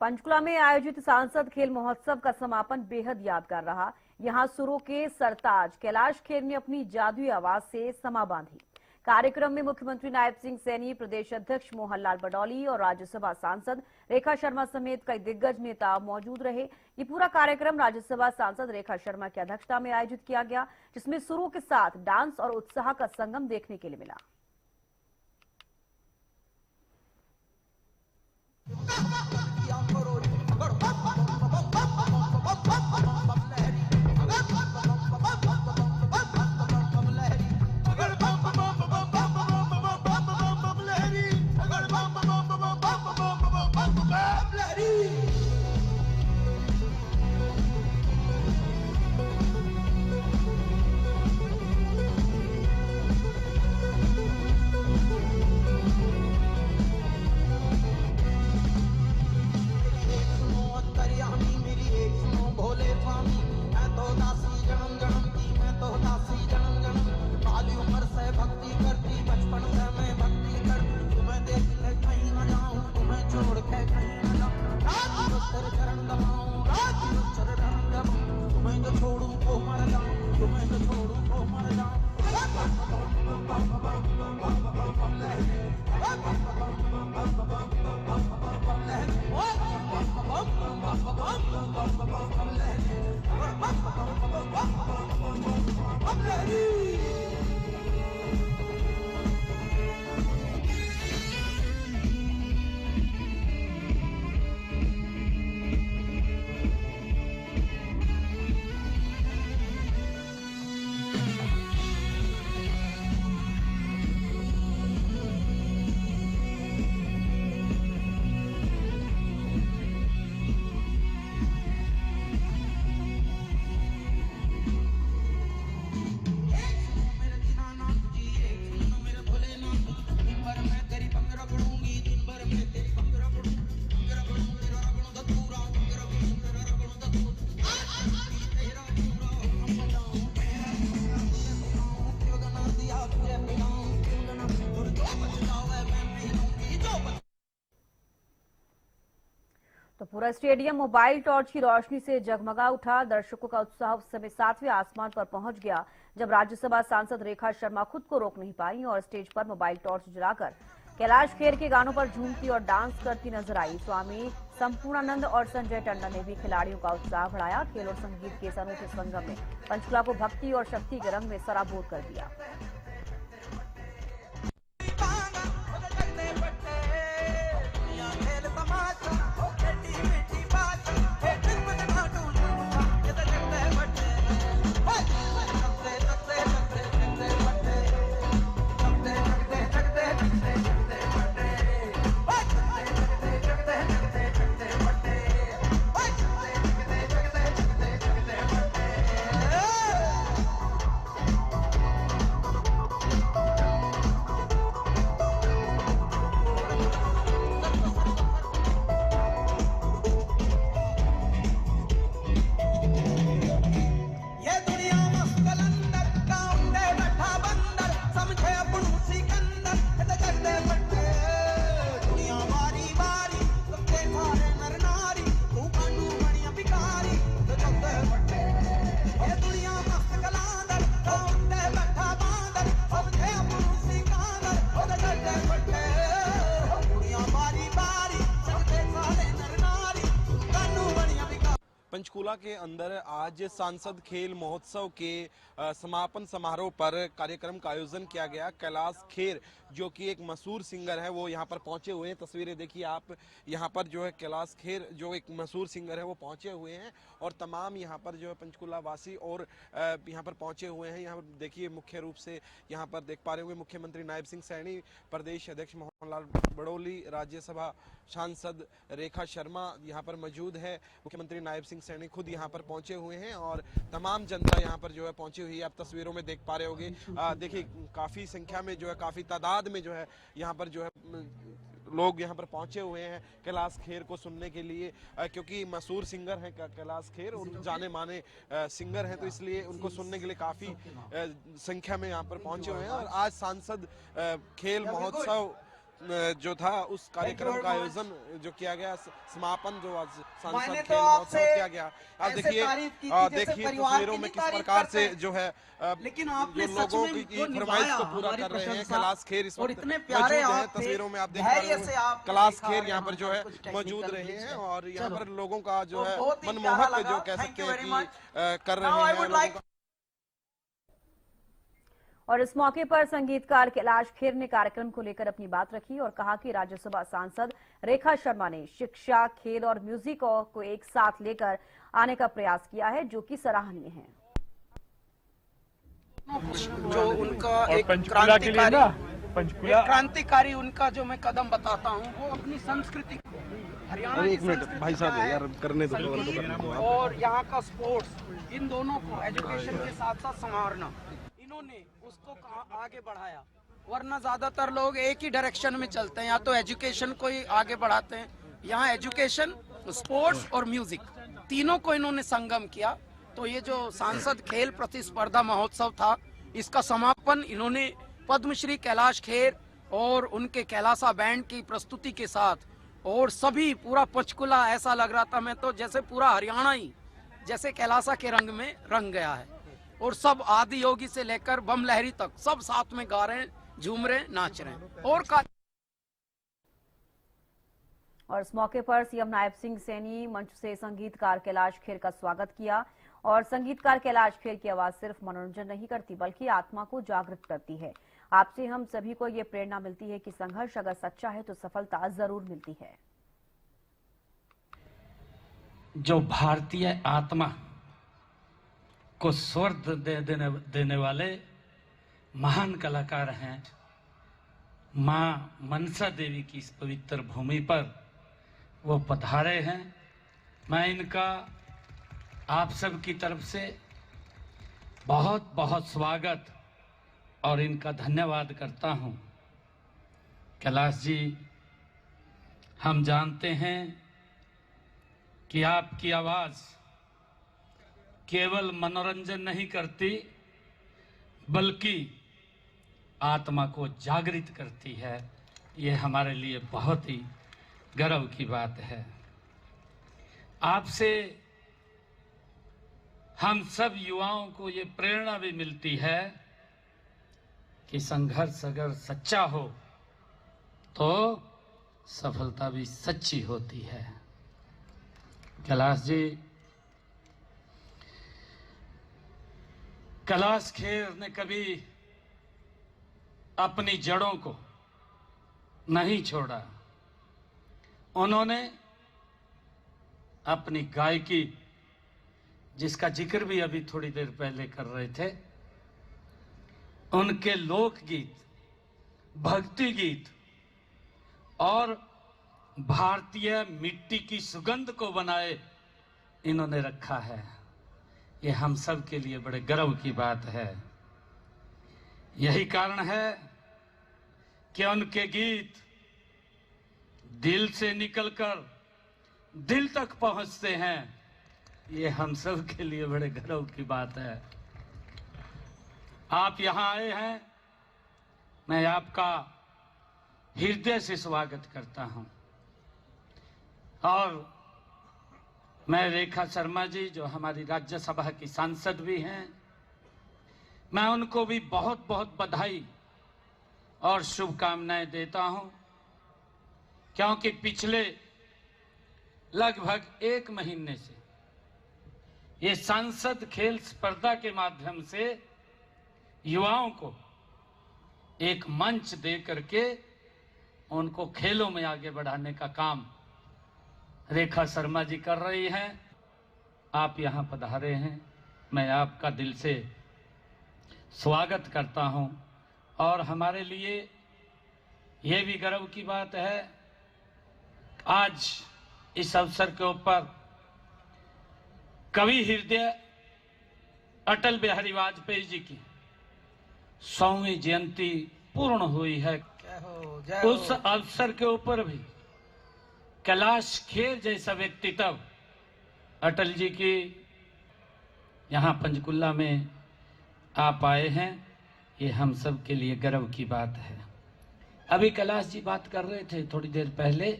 पंचकुला में आयोजित सांसद खेल महोत्सव का समापन बेहद यादगार रहा। यहां सुरों के सरताज कैलाश खेर ने अपनी जादुई आवाज से समा बांधी। कार्यक्रम में मुख्यमंत्री नायब सिंह सैनी, प्रदेश अध्यक्ष मोहनलाल बडौली और राज्यसभा सांसद रेखा शर्मा समेत कई दिग्गज नेता मौजूद रहे। ये पूरा कार्यक्रम राज्यसभा सांसद रेखा शर्मा की अध्यक्षता में आयोजित किया गया, जिसमें सुरों के साथ डांस और उत्साह का संगम देखने के लिए मिला। तो पूरा स्टेडियम मोबाइल टॉर्च की रोशनी से जगमगा उठा। दर्शकों का उत्साह उस समय 7वें आसमान पर पहुंच गया जब राज्यसभा सांसद रेखा शर्मा खुद को रोक नहीं पाई और स्टेज पर मोबाइल टॉर्च जलाकर कैलाश खेर के गानों पर झूमती और डांस करती नजर आई। स्वामी संपूर्णानंद और संजय टंडन ने भी खिलाड़ियों का उत्साह बढ़ाया। खेल और संगीत के इस अनूठे संगम में पंचकुला को भक्ति और शक्ति के रंग में सराबोर कर दिया। पंचकुला के अंदर आज सांसद खेल महोत्सव के समापन समारोह पर कार्यक्रम का आयोजन किया गया। कैलाश खेर जो कि एक मशहूर सिंगर है वो यहाँ पर पहुंचे हुए हैं। तस्वीरें देखिए आप, यहाँ पर जो है कैलाश खेर जो एक मशहूर सिंगर है वो पहुंचे हुए हैं और तमाम यहाँ पर जो है पंचकुला वासी और यहाँ पर पहुंचे हुए हैं। यहाँ पर देखिए मुख्य रूप से यहाँ पर देख पा रहे होंगे मुख्यमंत्री नायब सिंह सैनी, प्रदेश अध्यक्ष मोहनलाल बडौली, राज्यसभा सांसद रेखा शर्मा यहाँ पर मौजूद है। मुख्यमंत्री नायब सिंह सैनी खुद यहाँ पर पहुंचे हुए हैं और तमाम जनता यहाँ पर जो है पहुंची हुई है। आप तस्वीरों में देख पा रहे होंगे। देखिए काफी संख्या में जो है, काफी तादाद में जो है यहाँ पर जो है लोग यहाँ पर पहुंचे हुए हैं कैलाश खेर को सुनने के लिए, क्योंकि मशहूर सिंगर हैं कैलाश खेर और जाने माने सिंगर हैं, तो इसलिए उनको सुनने के लिए काफ़ी संख्या में यहाँ पर पहुंचे हुए हैं। और आज सांसद खेल महोत्सव जो था उस कार्यक्रम का आयोजन जो किया गया, समापन जो आज सांसद खेल महोत्सव किया गया। आप देखिए तस्वीरों में किस प्रकार से जो है लेकिन जो लोगों की फरमाइश को पूरा कर रहे हैं कैलाश खेर इस वक्त मौजूद है। तस्वीरों में आप देख पा रहे हैं कैलाश खेर यहाँ पर जो है मौजूद रहे हैं और यहाँ पर लोगों का जो है मनमोहक जो कह सकते हैं कि कर रहे हैं लोगों का। और इस मौके पर संगीतकार कैलाश खेर ने कार्यक्रम को लेकर अपनी बात रखी और कहा कि राज्यसभा सांसद रेखा शर्मा ने शिक्षा, खेल और म्यूजिक को एक साथ लेकर आने का प्रयास किया है, जो कि सराहनीय है। जो उनका एक क्रांतिकारी उनका जो मैं कदम बताता हूँ, वो अपनी संस्कृति हरियाणा एक मिनट भाई साहब यार करने दो। और यहाँ का स्पोर्ट्स, इन दोनों को एजुकेशन के साथ साथ संवारना, इन्होंने उसको आगे बढ़ाया। वरना ज्यादातर लोग एक ही डायरेक्शन में चलते हैं, या तो एजुकेशन को ही आगे बढ़ाते हैं। यहाँ एजुकेशन, स्पोर्ट्स और म्यूजिक तीनों को इन्होंने संगम किया। तो ये जो सांसद खेल प्रतिस्पर्धा महोत्सव था, इसका समापन इन्होंने पद्मश्री कैलाश खेर और उनके कैलासा बैंड की प्रस्तुति के साथ, और सभी पूरा पंचकुला ऐसा लग रहा था मैं तो जैसे पूरा हरियाणा ही जैसे कैलासा के रंग में रंग गया है। और सब आदि योगी से लेकर बम लहरी तक सब साथ में गा रहे हैं, झूम रहे हैं, नाच रहे हैं। और इस मौके पर सीएम नायब सिंह सैनी मंच से संगीतकार कैलाश खेर का स्वागत किया। और संगीतकार कैलाश खेर की आवाज सिर्फ मनोरंजन नहीं करती, बल्कि आत्मा को जागृत करती है। आपसे हम सभी को ये प्रेरणा मिलती है कि संघर्ष अगर सच्चा है तो सफलता जरूर मिलती है। जो भारतीय आत्मा को स्वर देने वाले महान कलाकार हैं, मां मनसा देवी की इस पवित्र भूमि पर वो पधारे हैं। मैं इनका आप सब की तरफ से बहुत बहुत स्वागत और इनका धन्यवाद करता हूं। कैलाश जी, हम जानते हैं कि आपकी आवाज केवल मनोरंजन नहीं करती, बल्कि आत्मा को जागृत करती है। ये हमारे लिए बहुत ही गर्व की बात है। आपसे हम सब युवाओं को ये प्रेरणा भी मिलती है कि संघर्ष अगर सच्चा हो तो सफलता भी सच्ची होती है। कैलाश जी, कैलाश खेर ने कभी अपनी जड़ों को नहीं छोड़ा। उन्होंने अपनी गायकी, जिसका जिक्र भी अभी थोड़ी देर पहले कर रहे थे, उनके लोकगीत, भक्ति गीत और भारतीय मिट्टी की सुगंध को बनाए इन्होंने रखा है। ये हम सब के लिए बड़े गर्व की बात है। यही कारण है कि उनके गीत दिल से निकलकर दिल तक पहुंचते हैं। ये हम सब के लिए बड़े गर्व की बात है। आप यहां आए हैं, मैं आपका हृदय से स्वागत करता हूं। और मैं रेखा शर्मा जी, जो हमारी राज्यसभा की सांसद भी हैं, मैं उनको भी बहुत बहुत बधाई और शुभकामनाएं देता हूं, क्योंकि पिछले लगभग 1 महीने से ये सांसद खेल स्पर्धा के माध्यम से युवाओं को एक मंच दे करके उनको खेलों में आगे बढ़ाने का काम रेखा शर्मा जी कर रही हैं। आप यहां पधारे हैं, मैं आपका दिल से स्वागत करता हूं। और हमारे लिए यह भी गर्व की बात है, आज इस अवसर के ऊपर कवि हृदय अटल बिहारी वाजपेयी जी की 100वीं जयंती पूर्ण हुई है। जय हो। उस अवसर के ऊपर भी कैलाश खेर जैसा व्यक्तित्व अटल जी की यहाँ पंचकुला में आप आए हैं, ये हम सब के लिए गर्व की बात है। अभी कैलाश जी बात कर रहे थे थोड़ी देर पहले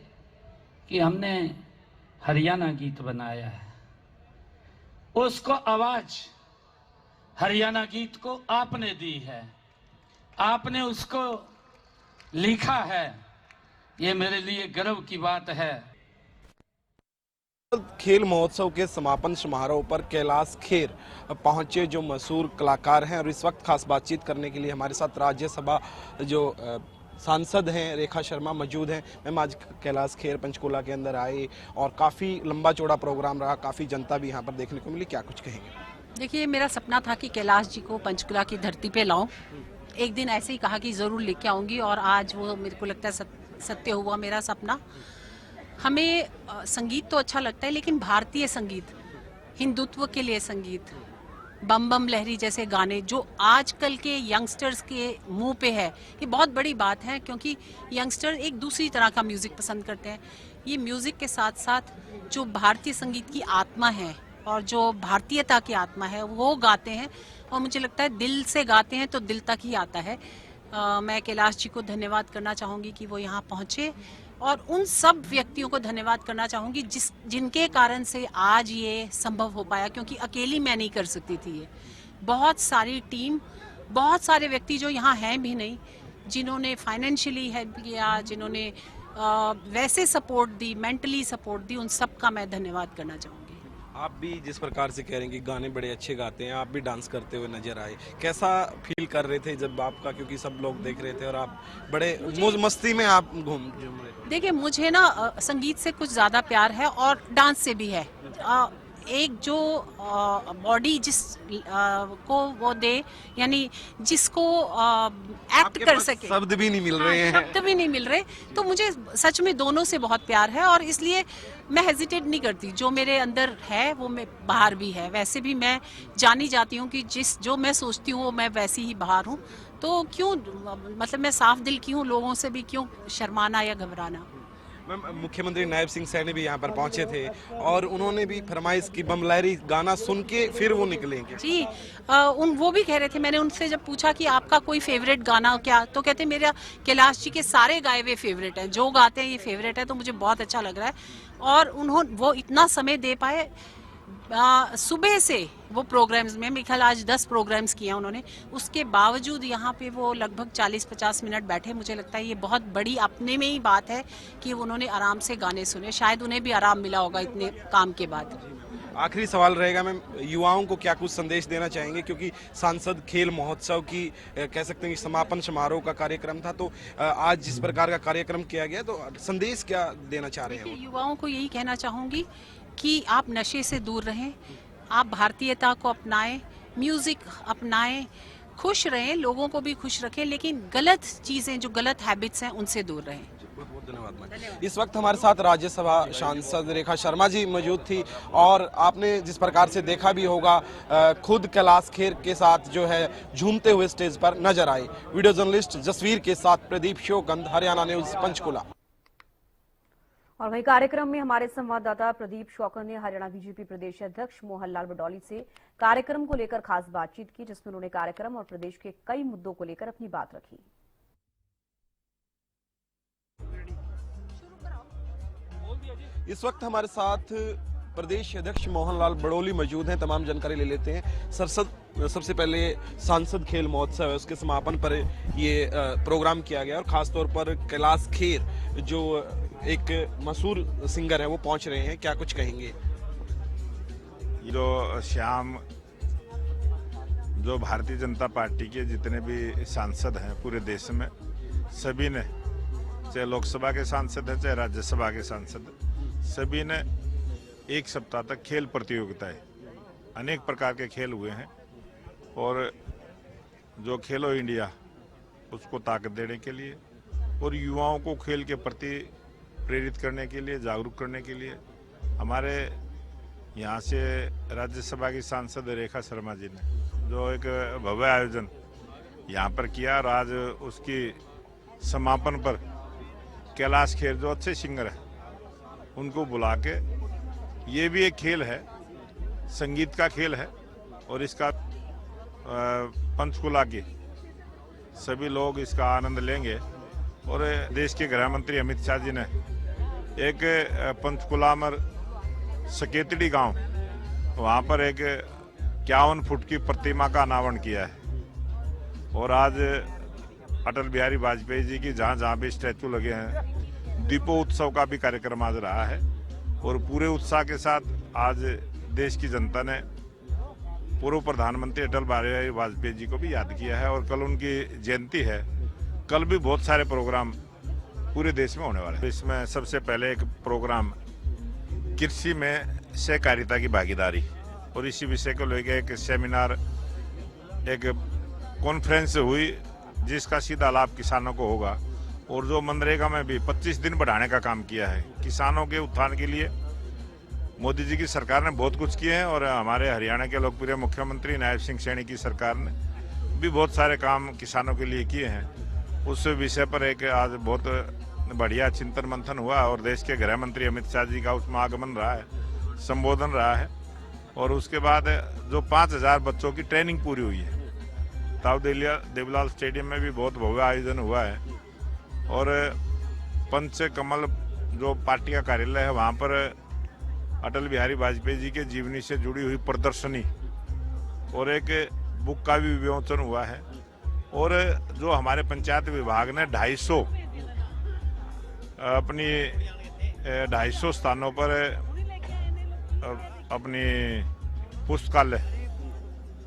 कि हमने हरियाणा गीत बनाया है, उसको आवाज हरियाणा गीत को आपने दी है, आपने उसको लिखा है, ये मेरे लिए गर्व की बात है। खेल महोत्सव के समापन समारोह पर कैलाश खेर पहुंचे जो मशहूर कलाकार हैं, और इस वक्त खास बातचीत करने के लिए हमारे साथ राज्यसभा जो सांसद हैं रेखा शर्मा मौजूद हैं। मैम, आज कैलाश खेर पंचकुला के अंदर आए और काफ़ी लंबा चौड़ा प्रोग्राम रहा, काफ़ी जनता भी यहाँ पर देखने को मिली, क्या कुछ कहेंगे? देखिए, मेरा सपना था कि कैलाश जी को पंचकुला की धरती पे लाऊं। एक दिन ऐसे ही कहा कि ज़रूर लेके आऊँगी, और आज वो मेरे को लगता है सत्य हुआ मेरा सपना। हमें संगीत तो अच्छा लगता है, लेकिन भारतीय संगीत, हिंदुत्व के लिए संगीत, बम बम लहरी जैसे गाने जो आजकल के यंगस्टर्स के मुंह पे है, ये बहुत बड़ी बात है, क्योंकि यंगस्टर एक दूसरी तरह का म्यूज़िक पसंद करते हैं। ये म्यूज़िक के साथ साथ जो भारतीय संगीत की आत्मा है और जो भारतीयता की आत्मा है वो गाते हैं, और मुझे लगता है दिल से गाते हैं तो दिल तक ही आता है। मैं कैलाश जी को धन्यवाद करना चाहूँगी कि वो यहाँ पहुँचे, और उन सब व्यक्तियों को धन्यवाद करना चाहूँगी जिनके कारण से आज ये संभव हो पाया, क्योंकि अकेली मैं नहीं कर सकती थी। ये बहुत सारी टीम, बहुत सारे व्यक्ति जो यहाँ हैं भी नहीं, जिन्होंने फाइनेंशियली हेल्प किया, जिन्होंने वैसे सपोर्ट दी, मेंटली सपोर्ट दी, उन सब का मैं धन्यवाद करना चाहूँगी। आप भी जिस प्रकार से कह रहे हैं कि गाने बड़े अच्छे गाते हैं, आप भी डांस करते हुए नजर आए, कैसा फील कर रहे थे जब आपका, क्योंकि सब लोग देख रहे थे और आप बड़े मौज मस्ती में आप झूम रहे थे? देखिए, मुझे ना संगीत से कुछ ज़्यादा प्यार है और डांस से भी है। एक जो बॉडी जिस को वो दे, यानी जिसको एक्ट कर सके, शब्द भी नहीं मिल रहे हैं। शब्द भी नहीं मिल रहे, तो मुझे सच में दोनों से बहुत प्यार है, और इसलिए मैं हेजिटेट नहीं करती। जो मेरे अंदर है वो मैं बाहर भी है। वैसे भी मैं जानी जाती हूँ कि जो मैं सोचती हूँ वो मैं वैसी ही बाहर हूँ, तो क्यों, मतलब मैं साफ दिल की हूँ, लोगों से भी क्यों शर्माना या घबराना। मैम, मुख्यमंत्री नायब सिंह सैनी भी यहाँ पर पहुंचे थे और उन्होंने भी फरमाइश की बम लहरी गाना सुन के फिर वो निकलेंगे जी। वो भी कह रहे थे, मैंने उनसे जब पूछा कि आपका कोई फेवरेट गाना क्या, तो कहते मेरा कैलाश जी के सारे गाए हुए फेवरेट हैं, जो गाते हैं ये फेवरेट है। तो मुझे बहुत अच्छा लग रहा है, और वो इतना समय दे पाए। सुबह से वो प्रोग्राम्स में, मेरे ख्याल आज 10 प्रोग्राम्स किए उन्होंने, उसके बावजूद यहाँ पे वो लगभग 40-50 मिनट बैठे। मुझे लगता है ये बहुत बड़ी अपने में ही बात है कि उन्होंने आराम से गाने सुने। शायद उन्हें भी आराम मिला होगा इतने काम के बाद। आखिरी सवाल रहेगा मैम, युवाओं को क्या कुछ संदेश देना चाहेंगे, क्योंकि सांसद खेल महोत्सव की कह सकते हैं कि समापन समारोह का कार्यक्रम था, तो आज जिस प्रकार का कार्यक्रम किया गया, तो संदेश क्या देना चाह रहे हैं? युवाओं को यही कहना चाहूँगी कि आप नशे से दूर रहें, आप भारतीयता को अपनाएं, म्यूज़िक अपनाएं, खुश रहें, लोगों को भी खुश रखें, लेकिन गलत चीज़ें, जो गलत हैबिट्स हैं, उनसे दूर रहें। बहुत बहुत धन्यवाद। इस वक्त हमारे साथ राज्यसभा सांसद रेखा शर्मा जी मौजूद थी, और आपने जिस प्रकार से देखा भी होगा, खुद कैलाश खेर के साथ जो है झूमते हुए स्टेज पर नजर आए। वीडियो जर्नलिस्ट जसवीर के साथ प्रदीप शोकंद, हरियाणा न्यूज, पंचकुला। और वही कार्यक्रम में हमारे संवाददाता प्रदीप शौकन ने हरियाणा बीजेपी प्रदेश अध्यक्ष मोहन लाल बडौली से कार्यक्रम को लेकर खास बातचीत की, जिसमें उन्होंने कार्यक्रम और प्रदेश के कई मुद्दों को लेकर अपनी बात रखी। इस वक्त हमारे साथ प्रदेश अध्यक्ष मोहन लाल बडौली मौजूद हैं, तमाम जानकारी ले लेते हैं। सबसे पहले सांसद खेल महोत्सव है, उसके समापन पर ये प्रोग्राम किया गया, और खासतौर पर कैलाश खेर जो एक मशहूर सिंगर है वो पहुंच रहे हैं, क्या कुछ कहेंगे? जो भारतीय जनता पार्टी के जितने भी सांसद हैं पूरे देश में, सभी ने, चाहे लोकसभा के सांसद हैं चाहे राज्यसभा के सांसद, सभी ने एक सप्ताह तक खेल प्रतियोगिताएं, अनेक प्रकार के खेल हुए हैं, और जो खेलो इंडिया उसको ताकत देने के लिए और युवाओं को खेल के प्रति प्रेरित करने के लिए, जागरूक करने के लिए हमारे यहाँ से राज्यसभा की सांसद रेखा शर्मा जी ने जो एक भव्य आयोजन यहाँ पर किया, और आज उसकी समापन पर कैलाश खेर जो अच्छे सिंगर है उनको बुला के, ये भी एक खेल है, संगीत का खेल है और इसका पंचकुला के सभी लोग इसका आनंद लेंगे। और देश के गृह मंत्री अमित शाह जी ने एक पंचकुला में सकेतड़ी गांव, वहां पर एक 51 फुट की प्रतिमा का अनावरण किया है। और आज अटल बिहारी वाजपेयी जी की जहां जहां भी स्टैचू लगे हैं, दीपोत्सव का भी कार्यक्रम आज रहा है। और पूरे उत्साह के साथ आज देश की जनता ने पूर्व प्रधानमंत्री अटल बिहारी वाजपेयी जी को भी याद किया है। और कल उनकी जयंती है, कल भी बहुत सारे प्रोग्राम पूरे देश में होने वाले हैं। इसमें सबसे पहले एक प्रोग्राम कृषि में सहकारिता की भागीदारी, और इसी विषय को लेकर एक सेमिनार, एक कॉन्फ्रेंस हुई जिसका सीधा लाभ किसानों को होगा। और जो मनरेगा में भी 25 दिन बढ़ाने का काम किया है किसानों के उत्थान के लिए, मोदी जी की सरकार ने बहुत कुछ किए हैं। और हमारे हरियाणा के लोकप्रिय मुख्यमंत्री नायब सिंह सैनी की सरकार ने भी बहुत सारे काम किसानों के लिए किए हैं। उस विषय पर एक आज बहुत बढ़िया चिंतन मंथन हुआ और देश के गृह मंत्री अमित शाह जी का उसमें आगमन रहा है, संबोधन रहा है। और उसके बाद जो 5000 बच्चों की ट्रेनिंग पूरी हुई है, ताऊ देवीलाल स्टेडियम में भी बहुत भव्य आयोजन हुआ है। और पंचकमल जो पार्टी का कार्यालय है, वहाँ पर अटल बिहारी वाजपेयी जी के जीवनी से जुड़ी हुई प्रदर्शनी और एक बुक का भी विमोचन हुआ है। और जो हमारे पंचायत विभाग ने 250 स्थानों पर अपनी पुस्तकालय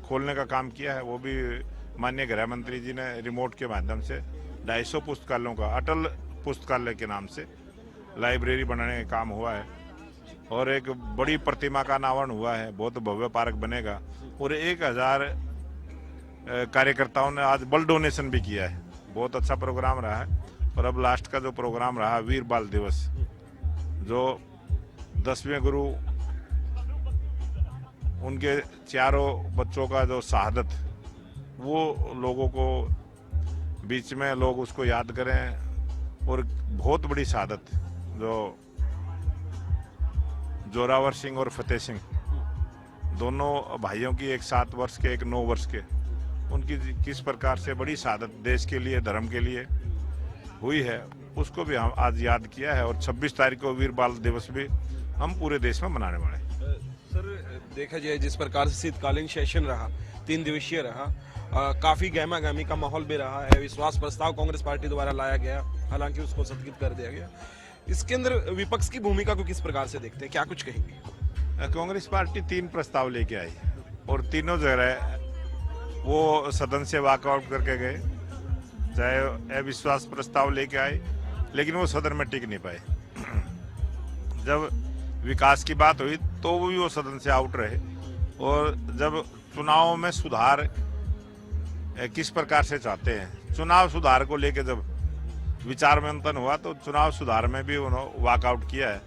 खोलने का काम किया है, वो भी माननीय गृह मंत्री जी ने रिमोट के माध्यम से 250 पुस्तकालयों का अटल पुस्तकालय के नाम से लाइब्रेरी बनाने का काम हुआ है। और एक बड़ी प्रतिमा का अनावरण हुआ है, बहुत भव्य पार्क बनेगा। और 1000 कार्यकर्ताओं ने आज ब्लड डोनेशन भी किया है, बहुत अच्छा प्रोग्राम रहा है। और अब लास्ट का जो प्रोग्राम रहा वीर बाल दिवस, जो 10वें गुरु उनके चारों बच्चों का जो शहादत, वो लोगों को बीच में लोग उसको याद करें। और बहुत बड़ी शहादत जो जोरावर सिंह और फतेह सिंह दोनों भाइयों की, एक 7 वर्ष के एक 9 वर्ष के, उनकी किस प्रकार से बड़ी शहादत देश के लिए, धर्म के लिए हुई है, उसको भी हम आज याद किया है। और 26 तारीख को वीर बाल दिवस भी हम पूरे देश में मनाने वाले हैं। सर, देखा जाए जिस प्रकार से शीतकालीन सेशन रहा, 3 दिवसीय रहा, काफी गहमा गहमी का माहौल भी रहा है। विश्वास प्रस्ताव कांग्रेस पार्टी द्वारा लाया गया, हालांकि उसको स्थगित कर दिया गया। इसके अंदर विपक्ष की भूमिका को किस प्रकार से देखते हैं, क्या कुछ कहेंगे? कांग्रेस पार्टी 3 प्रस्ताव लेके आई और तीनों जगह वो सदन से वॉकआउट करके गए। चाहे अविश्वास प्रस्ताव लेके आए, लेकिन वो सदन में टिक नहीं पाए। जब विकास की बात हुई तो भी वो सदन से आउट रहे। और जब चुनाव में सुधार किस प्रकार से चाहते हैं, चुनाव सुधार को लेके जब विचार मंथन हुआ तो चुनाव सुधार में भी उन्होंने वॉकआउट किया है।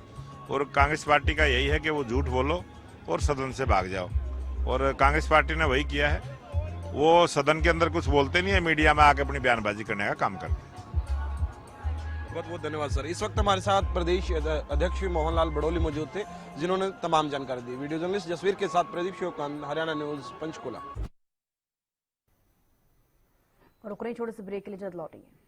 और कांग्रेस पार्टी का यही है कि वो झूठ बोलो और सदन से भाग जाओ, और कांग्रेस पार्टी ने वही किया है। वो सदन के अंदर कुछ बोलते नहीं है, मीडिया में आके अपनी बयानबाजी करने का काम करते हैं। बहुत बहुत धन्यवाद सर। इस वक्त हमारे साथ प्रदेश अध्यक्ष मोहनलाल बड़ोली मौजूद थे, जिन्होंने तमाम जानकारी दी। वीडियो जर्नलिस्ट जसवीर के साथ प्रदीप शिवकांत, हरियाणा न्यूज, पंचकुला। रुक रहे छोटे से ब्रेक के लिए, जल्द लौटेंगे।